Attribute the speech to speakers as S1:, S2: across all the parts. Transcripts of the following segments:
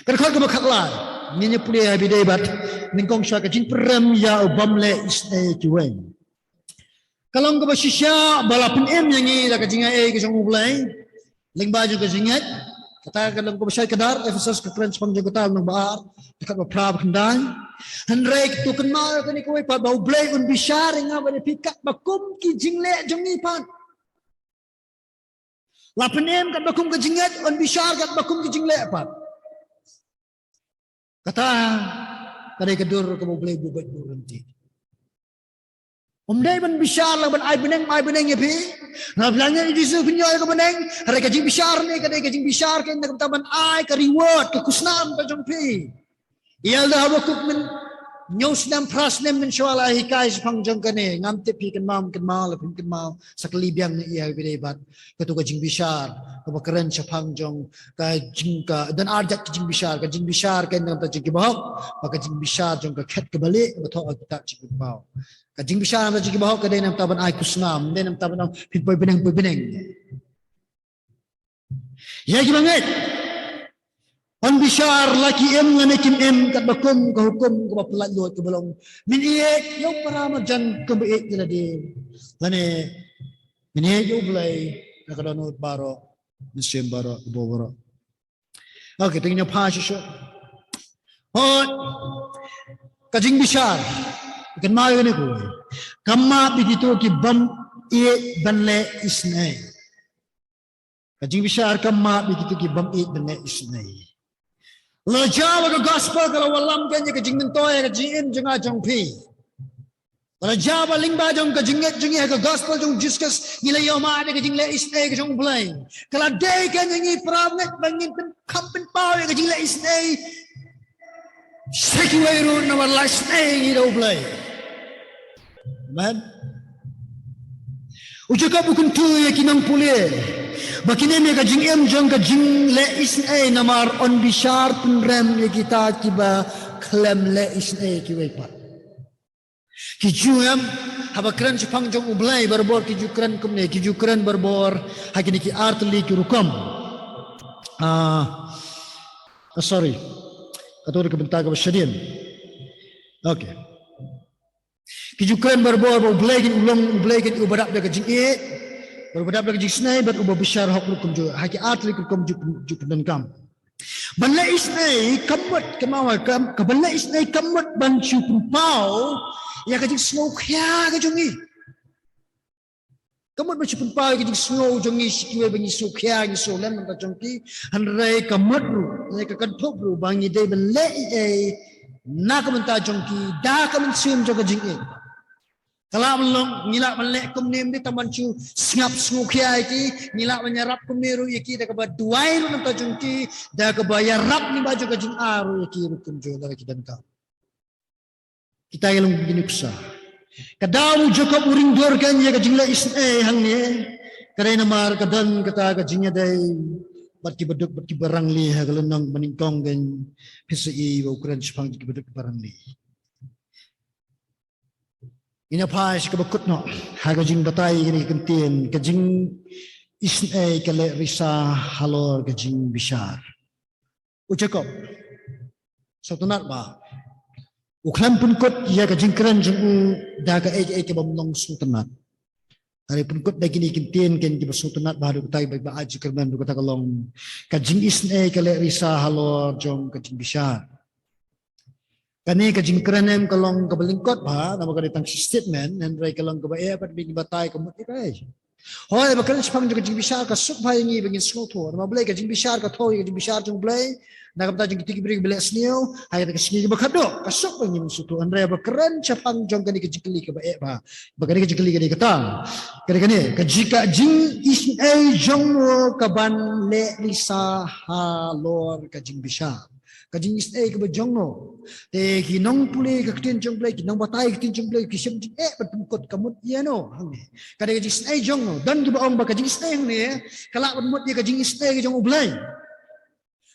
S1: Kerkhol ke bakhaklah ni pulih habis debat ningkong sya ka jin peram ya bamle isne kiwen. Kalau ke basisya balapin yang ni la ka jinga ke jong ulai ling baju ke jingat kata kalau ke basai kedar Efesus ke keren sepang jagotal nang baar dekat baprab kendai hanrek tu kenal ke ni kowe pa bau blai un bishar nga bane pikat bakum ki jingle jong ni pan lapin kat bakum ke jingat un bishar kat bakum ki jingle pan kata kadai kedur ke bau blai bubat berhenti Dai ban bishar lang ban ai beneng ya pi. Na bilangnya di situ penyoy ke beneng. Hari kajing bishar ni kadai kajing bishar ke nak taban ai ke reward ke kusnam ke jong pi. Ial dah wakuk men nyos nam pras nem men syala hikai sepang jong kene ngam te pi kan mal pin mal sakali biang ni ia bidebat ketu kajing bishar ke keren sepang jong kajing ka dan arjat kajing bishar ke nak ta jing bahok kajing bishar jong ke khet ke balik betul kita jing bau. Kajing bishar nam jigi bahok kadai nam taban ai kusnam den nam taban pitboy beneng ya ki banget on bishar laki em nganekin em kat bakum ke hukum ke bapelat lot ke belong min iek yo para majan ke beek jela de lane min iek yo blai nakadonot baro musim baro boboro okay tingnya pa shisho hot kajing bishar Ikan mayu ni ko. Kama begitu ki bam e banle isnai. Kajing bishar kama begitu ki bam e banle isnai. La jawa ke gospel kalau walam kan je kajing mentoy kajing in jenga jong pi. La jawa lingba jong kajing ke gospel jong discuss nilai yoma ada kajing le isnai ke jong blai. Kalau day kan ngi pravnet bangin pen kampen pau kajing le isnai. Sekiwairu nama last day itu blai. Man, ucapkan bukan tu yang kinang pulih. Bakine me kajing em jong kajing le isne namar on bishar punrem ye kita kiba klem le isne kiwepat. Kijuam haba kran sepang jong ublai berbor kiju kran kumne kiju kran berbor hakini ki artli ki rukom. Sorry. Atau kebentar ke syadian. Okay. Kijukan berbor ublegin ulong ublegin ubadak dak jing e berbadap dak jing snai bat ubah bishar hok rukum jo haki atli rukum juk dan kam banla isnai kamut kemawa kam kabanla isnai kamut ban chu pau ya ka jing snow khya ka jongi kamut ban chu pau ka jing snow jongi sikiwe bangi su khya ni so len ta jongki hanrai kamut ru ya ka kan thop ru bangi dei banla e na ka menta jongki da ka men sim jo ka jing e kalau belum ngilak melek kumnim di taman cu ngap smukia iki ngilak menyerap kumiru iki dah kebat duai ru nanta jungki dah kebayar rap ni baju kajing aru iki rukun jo dah kita dan kita yang begini kusah kadau jokap uring dorkan ya kajing la isne hang ni kadai namar kadan kata kajingnya dai bat ki barang li ha galunang meningkong gan PCI ukuran sepang ki beduk barang li Ina pas ke bekut no haga jing batai ini kentien ke jing isne kale risa halor ke jing bishar ucakop satu nat ba uklan pun kot ya ke jing keren jing daga ke bomnong sultanat hari pun kot dagini kentien ken ke sultanat baru kutai ba aji kerman du kata kalong ke jing isne kale risa halor jong ke jing bishar Kani kajing kerenem kalong kebalingkot ba nama kani tang statement and rai kalong kebae pat bing batai kemut ikai. Hoi bakal sepang juga kajing bishar ka sup bai ngi bingin sloto nama blai kajing bishar ka thoi kajing bishar jung blai nak kata jing tigi bring blai sneu hai ka sni ba khado ka sup bingin suto and rai bakran sepang jong kani kajing kli kebae ba bakani kajing kli kani kata kani kajika jing is ai jong ka ban le lisa halor kajing bishar kajing isne ke bajong no te ki nong pule ke tin jong play ki nong batai ke tin jong play ki sem jing betumkot kamut ia no hang ni kada kajing isne jong no dan ki baong ba kajing isne ni kala mut dia kajing isne ke jong ublai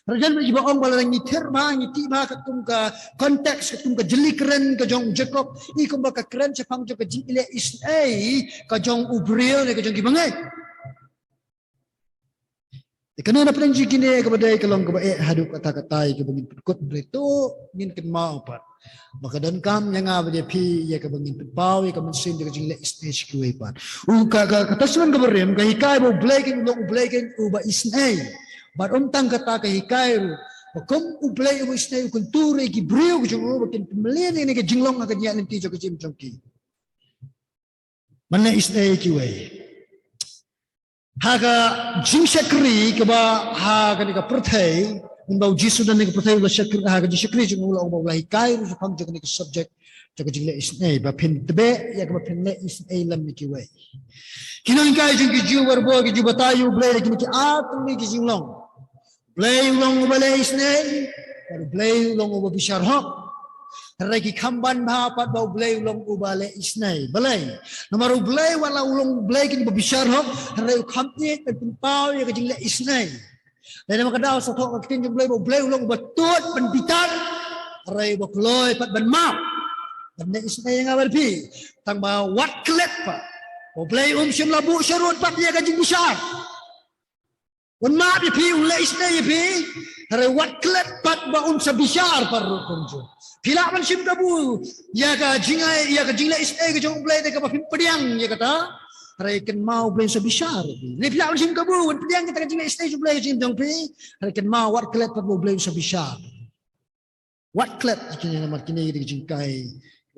S1: rajan ki baong bala ni terma ni ti ba katum ka konteks katum ka jeli keren ke jong jacob i kum ba ka keren sepang jong kajing ile isne ka jong ubril ke jong ki bangai Ikan na pala kini kepada ikalong kebaik haduk kata-kata kebangin perkut berito ngin ken mau pat. Maka dan kam yang apa dia pi ya kebangin pau ya kemensin dia jing le stage kuai pat. Kata suan keberim ka hikai bo blaking long blaking uba isnai. But tang kata ka hikai ru. Bakom ublay uba isnai kulture ki brio ku jung bakin pemelian ini ke jinglong ka dia nanti jo ke jim jongki. Mana isnai kuai. Haga jing syakri keba haga ni ka perthai undau jisu dan ni ka perthai ulah syakri haga jing syakri jung ulah ulah hikai ru pang jang ni ka subject jaga jing le isnai ba pin tebe ya ka pin le isnai lam ni ki wei kinan kai jing ki ju war bo ki ju batayu blay ki ki at ni ki jing long blay long ulah isnai baru blay long ulah bishar hok Regi kamban bahapat bau blay ulong ubale isnai balai nomor blay wala ulong blay kini berbishar hok regi kamni dan pau ya kejing le isnai dan nama kadal sotok kitin jeng blay ulong betut penbitan regi bakloy pat ban map dan isnai yang awal pi tang ba wat klet pa bau blay syam labu syarut pat ya kejing bishar wan map ya pi ule isnai ya pi regi wat klet pat ba sabishar paru konjo Pila man sim kabu ya ka jingai ya ka jingla isai ka jong blay ka pin pediang ya kata rekan mau blay sebesar ni pila man sim kabu wan pediang kita ka jingla isai blay jing jong pi rekan mau wat klet pat blay sebesar wat klet kini nama kini di jingkai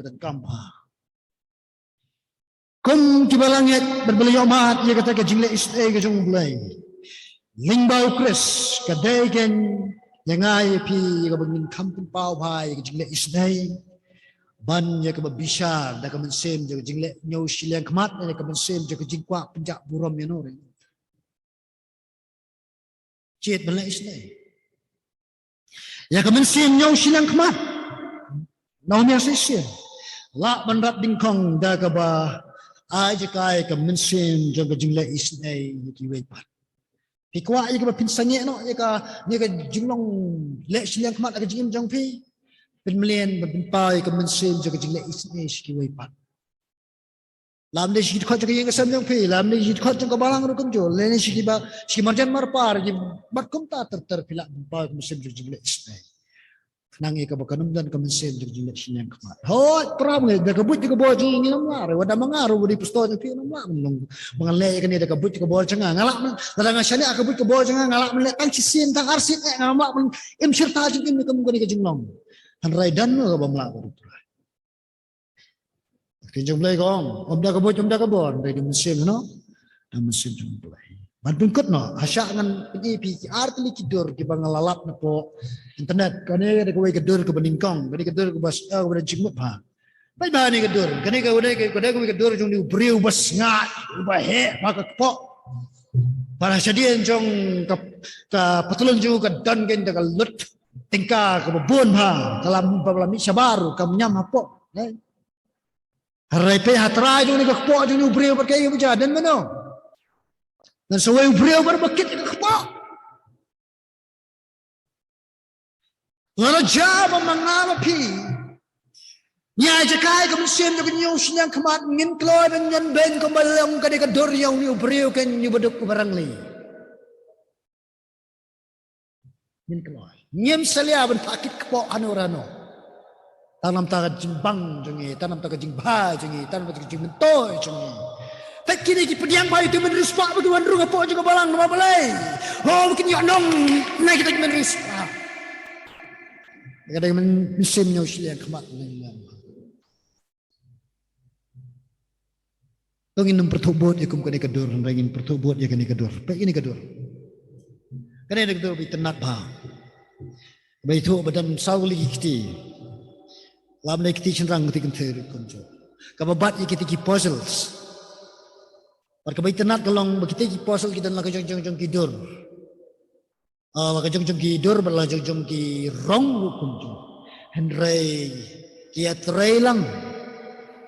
S1: dan kampa kum ki balangit berbeliau mat ya kata ka jingla isai ka jong blay lingbau kris ka degen yang ay pi ka bangin kampung pau bai ka jingle isnai ban ya ka babishar da ka mensem ja jingle nyau siliang kmat ya ka mensem ja ka jingkwa penjak buram ya no chet ban la isnai ya ka mensem nyau siliang kmat no nya sisi la ban rat ding kong da ka ba ai ja kai ka mensem ja ka jingle isnai ki wei pat Pikwa ia ka pinsange no ia ka jinglong le siliang kmat ka jingim jong pi pinmelian pinpai ka mensim jaga jingle isne ki wei pat lam de shi khot ka yang sam jong pi lam de shi khot jong ka balang ru kum jo le ne shi ba shi marjan mar par ji bat kum ta ter pila pinpai ka mensim jaga jingle isne nang ia ka bakanum dan ka mensim jaga jingle siliang kmat hot pram nge da ka but ka bo ji ni nam la wada mangaru di pusto jong pi nam la mengalai ka ni da ka but ka bo changa ngalak Kadang syani aku buat kebol jangan ngalak melihat tang cisin tang arsit ngalak men imsyirta jengin kamu gani kejinglong han raidan no ba mlak ko kinjong blay kong omda kebol dari musim no dan musim jong blay ban pungkut no hasya ngan pi art li kidur ki bang lalap na po internet kane da ko kedur ke beningkong kane kedur ke bas ko da jingmut pa bai ba ni kedur kane ka ko kedur jong ni briu bas ngat ba he maka po para sedian jong ka patulun ju ka dan gen da lut tingka ka bun ha kalam mi sabaru kam nyam hapo harai pe hatrai jong ni ka po jong ni ubreu per kay buja dan mano dan sawai ubreu ber bakit ka po Lalu jawab mengapa pi Nya jakai ka musim jong nyu sinyang khamat ngin kloy ben nyan ben ko malam ka de ka dor yaw ni ubreu kan ni beduk barang li ngin kloy nyem salia ben pakit kpo anurano tanam ta jimbang jongi tanam ta jingba jongi tanam ta jingmentoy jongi tak kini ki pediang bai tu men rispa bagi wan runga po juga balang nama balai oh mungkin yo nong naik kita men rispa kadang men musim nyu sinyang khamat Ingin mempertubut ya kum kene kedur, ingin pertubut ya kene kedur. Baik ini kedur. Kene kedur bi tenak ba. Baik tu badan sauli kiti. Lam le kiti cenrang kiti kenter kunjo. Kababat ya kiti ki puzzles. Par kabai tenak kalong kiti ki puzzle kita nak jong kidur. Maka jong kidur bala jong ki rong kunjo. Henry kia trailang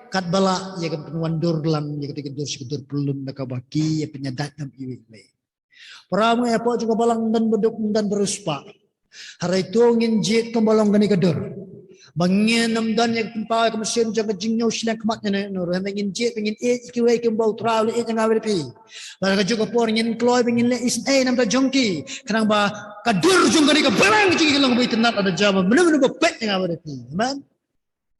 S1: kat bala ya kan penwandur lang ya ketika dur sekedur pelun nak baki ya penyadat nam iwi le Paramo ya po juga balang dan beduk dan beruspa harai tu ngin jit kembalong gani kedur bangin nam dan yang tempat ke mesin jaga jingnyo silang kematnya no bangin jet bangin kiwe bau travel yang ngawir pi bar juga por ngin kloy bangin le is nam ta jongki kanang ba kadur jung kani ka barang jingi lang bai tenat ada jama benar-benar bepet yang ngawir pi man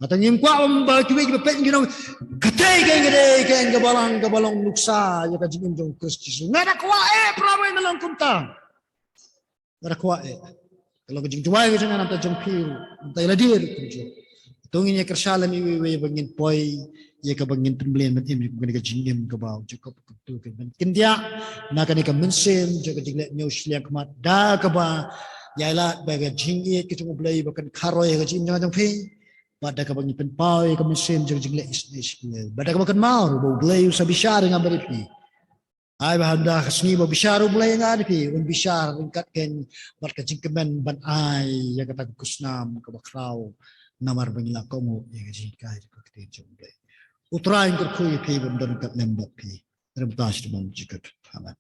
S1: atau ngin kwa ba kiwe bepet ngin katai ke balang nuksa ya ka jingin jong kristus ngada kwa prawe nalang kumta ngada kwa kalau kejing tuai ke jangan nampak jengpil, tak ladir kerja. Tungin ya kersalam iwe bangin poi, ya ke bangin tembelian betim juga kena kejingim ke bawah juga betul ke mungkin dia nak kena mensim juga jinglek news liang kemat dah ke bawah, ya lah bagai jingit ke cuma belai bahkan karoi ke jing jangan jengpil, pada ke bangin penpoi ke mensim juga jinglek isnis, pada ke bahkan mau bau belai usah bicara dengan beripi. Ay bahanda kasni ba bisharu bulay nga pi un bishar ringkat ken barka jingkemen ban ay ya kata kusnam ka bakraw namar bangila komo ya jingkai ko kete jombe utrain ko kuy pi ban don kat lembak pi rebtas dum jikat aman